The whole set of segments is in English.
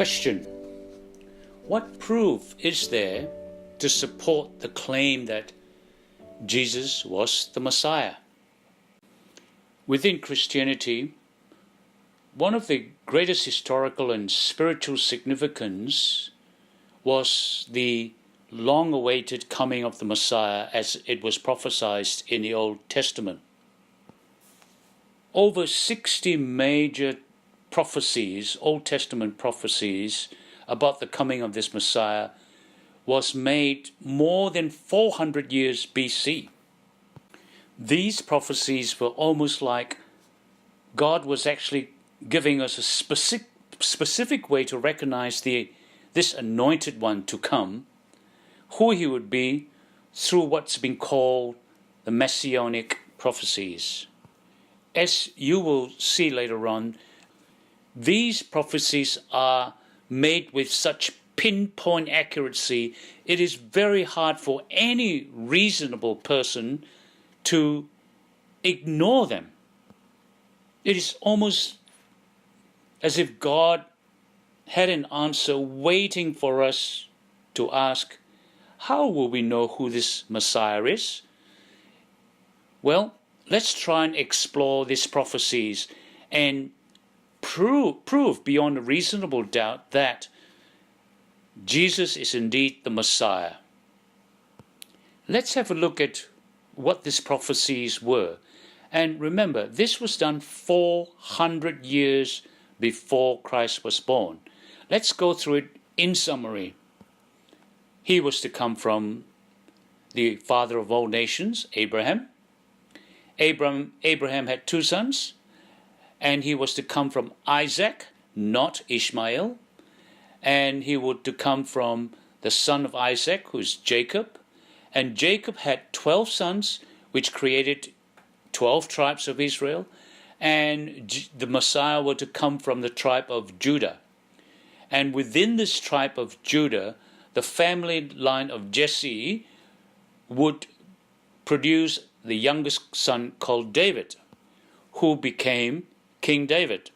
Question: what proof is there to support the claim that Jesus was the Messiah? Within Christianity, one of the greatest historical and spiritual significance was the long-awaited coming of the Messiah as it was prophesied in the Old Testament. Over 60 major prophecies, Old Testament prophecies, about the coming of this Messiah was made more than 400 years BC. These prophecies were almost like God was actually giving us a specific way to recognize this anointed one to come, who he would be, through what's been called the Messianic prophecies. As you will see later on, these prophecies are made with such pinpoint accuracy, it is very hard for any reasonable person to ignore them. It is almost as if God had an answer waiting for us to ask, how will we know who this Messiah is? Well, let's try and explore these prophecies and prove beyond a reasonable doubt that Jesus is indeed the Messiah. Let's have a look at what these prophecies were. And remember, this was done 400 years before Christ was born. Let's go through it in summary. He was to come from the father of all nations, Abraham. Abraham had two sons, and he was to come from Isaac, not Ishmael. And he was to come from the son of Isaac, who is Jacob. And Jacob had 12 sons, which created 12 tribes of Israel. And the Messiah was to come from the tribe of Judah. And within this tribe of Judah, the family line of Jesse would produce the youngest son called David, who became King David.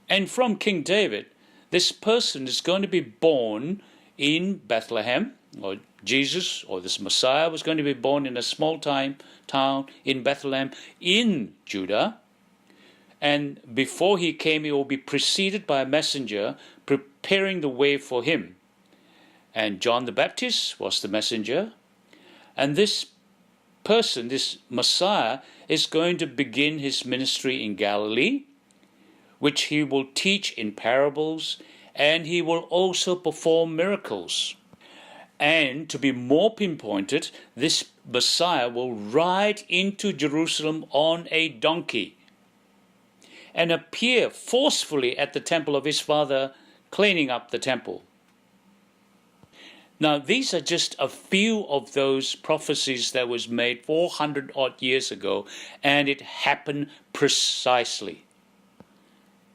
And from King David, this person is going to be born in Bethlehem, or Jesus, or this Messiah was going to be born in a small town in Bethlehem in Judah. And before he came, he will be preceded by a messenger preparing the way for him. And John the Baptist was the messenger. And this person, this Messiah, is going to begin his ministry in Galilee, which he will teach in parables, and he will also perform miracles. And to be more pinpointed, this Messiah will ride into Jerusalem on a donkey and appear forcefully at the temple of his father, cleaning up the temple. Now, these are just a few of those prophecies that was made 400 odd years ago, and it happened precisely.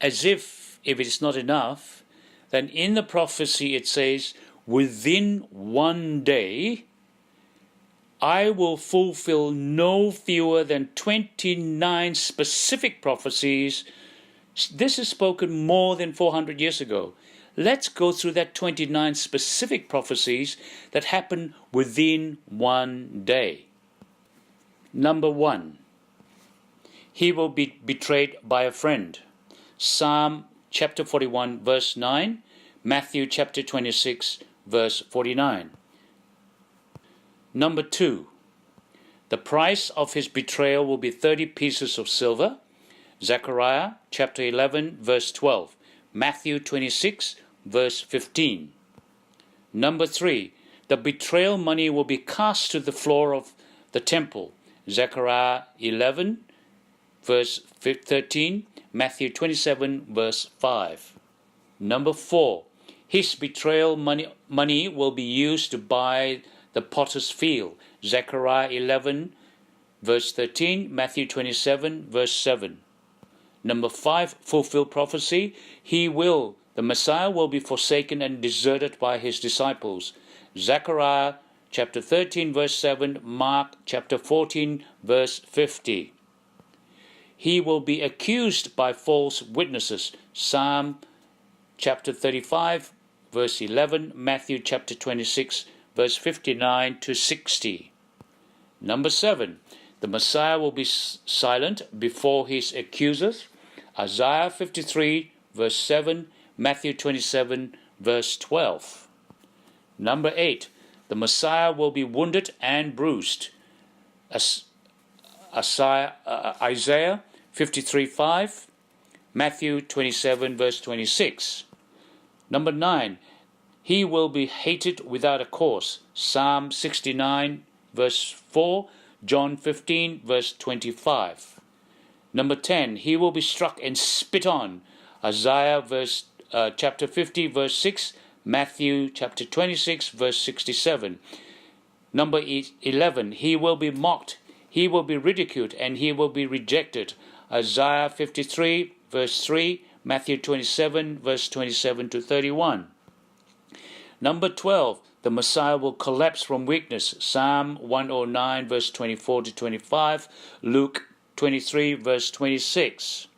As if it is not enough, then in the prophecy it says, within one day, I will fulfill no fewer than 29 specific prophecies. This is spoken more than 400 years ago. Let's go through that 29 specific prophecies that happen within one day. Number 1, he will be betrayed by a friend. Psalm chapter 41 verse 9, Matthew chapter 26 verse 49. Number 2, the price of his betrayal will be 30 pieces of silver. Zechariah chapter 11 verse 12, Matthew 26 verse 15. Number 3, the betrayal money will be cast to the floor of the temple. Zechariah 11 verse 13, Matthew 27 verse 5. Number 4, his betrayal money will be used to buy the potter's field. Zechariah 11 verse 13, Matthew 27 verse 7. Number 5, fulfill prophecy. The Messiah will be forsaken and deserted by his disciples. Zechariah chapter 13 verse 7, Mark chapter 14 verse 50. He will be accused by false witnesses. Psalm chapter 35, verse 11, Matthew chapter 26, verse 59 to 60. Number 7, the Messiah will be silent before his accusers. Isaiah 53, verse 7, Matthew 27, verse 12. Number 8, the Messiah will be wounded and bruised. Isaiah 53:5, Matthew 27, verse 26. Number 9, he will be hated without a cause. Psalm 69, verse 4, John 15, verse 25. Number 10, he will be struck and spit on. Isaiah chapter 50, verse 6, Matthew chapter 26, verse 67. Number 11, he will be mocked, he will be ridiculed, and he will be rejected. Isaiah 53, verse 3, Matthew 27, verse 27 to 31. Number 12, the Messiah will collapse from weakness. Psalm 109, verse 24 to 25, Luke 23, verse 26.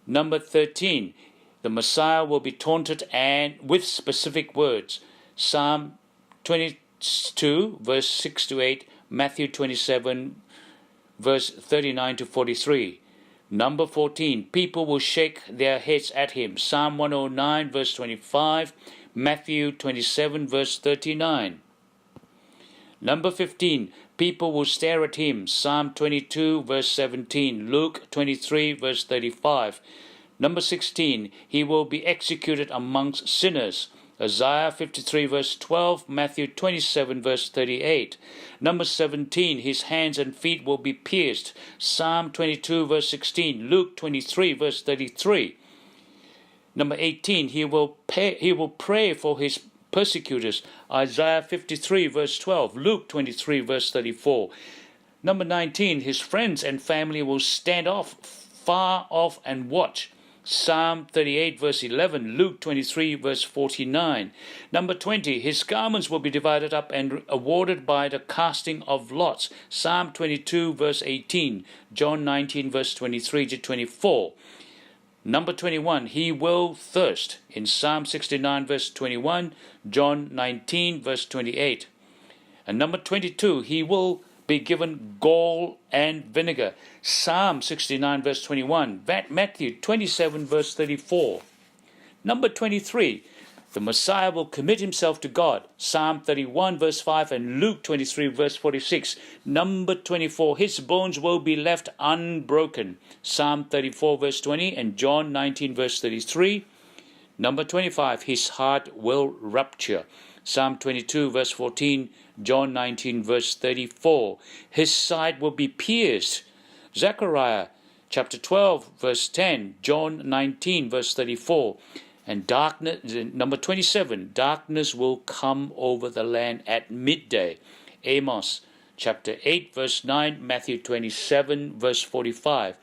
Number 13, the Messiah will be taunted and with specific words. Psalm 22, verse 6 to 8, Matthew 27, verse 39 to 43. Number 14, people will shake their heads at him. Psalm 109, verse 25, Matthew 27, verse 39. Number 15, people will stare at him. Psalm 22, verse 17, Luke 23, verse 35. Number 16, he will be executed amongst sinners. Isaiah 53, verse 12, Matthew 27, verse 38. Number 17, his hands and feet will be pierced. Psalm 22, verse 16, Luke 23, verse 33. Number 18, he will pray for his persecutors. Isaiah 53, verse 12, Luke 23, verse 34. Number 19, his friends and family will stand far off and watch. Psalm 38, verse 11, Luke 23, verse 49. Number 20, his garments will be divided up and awarded by the casting of lots. Psalm 22, verse 18, John 19, verse 23 to 24. Number 21, he will thirst. In Psalm 69, verse 21, John 19, verse 28. And number 22, he will be given gall and vinegar. Psalm 69, verse 21. Matthew 27, verse 34. Number 23, the Messiah will commit himself to God. Psalm 31, verse 5, and Luke 23, verse 46. Number 24, his bones will be left unbroken. Psalm 34, verse 20, and John 19, verse 33. Number 25, his heart will rupture. Psalm 22, verse 14, John 19, verse 34. His side will be pierced. Zechariah chapter 12, verse 10, John 19, verse 34. And darkness, number 27, darkness will come over the land at midday. Amos chapter 8, verse 9, Matthew 27, verse 45.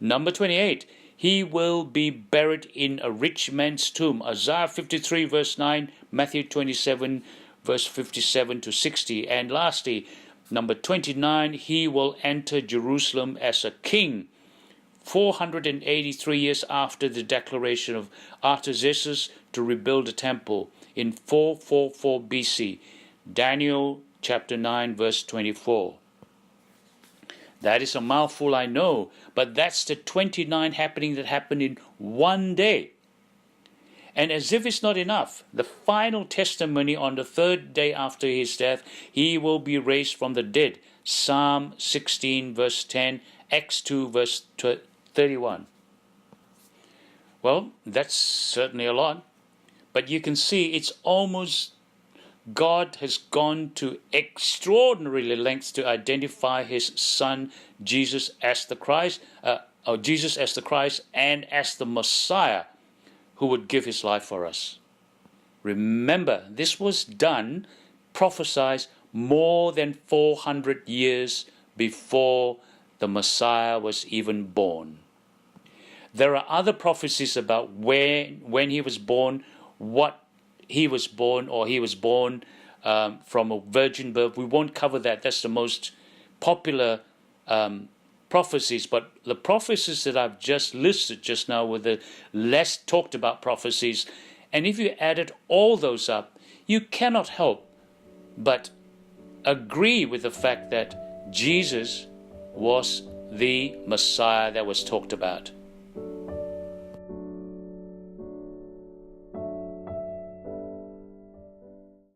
Number 28, he will be buried in a rich man's tomb. Isaiah 53, verse 9, Matthew 27, verse 57 to 60. And lastly, number 29, he will enter Jerusalem as a king. 483 years after the declaration of Artaxerxes to rebuild the temple in 444 BC. Daniel chapter 9, verse 24. That is a mouthful, I know, but that's the 29 happening that happened in one day. And as if it's not enough, the final testimony on the third day after his death, he will be raised from the dead. Psalm 16, verse 10, Acts 2, verse 31. Well, that's certainly a lot. But you can see it's almost God has gone to extraordinary lengths to identify his son Jesus as the Christ, Jesus as the Christ and as the Messiah who would give his life for us. Remember, this was done, prophesied more than 400 years before the Messiah was even born. There are other prophecies about when he was born, what he was born, or he was born from a virgin birth. We won't cover that. That's the most popular prophecies, but the prophecies that I've just listed just now were the less talked about prophecies. And if you added all those up, you cannot help but agree with the fact that Jesus was the Messiah that was talked about.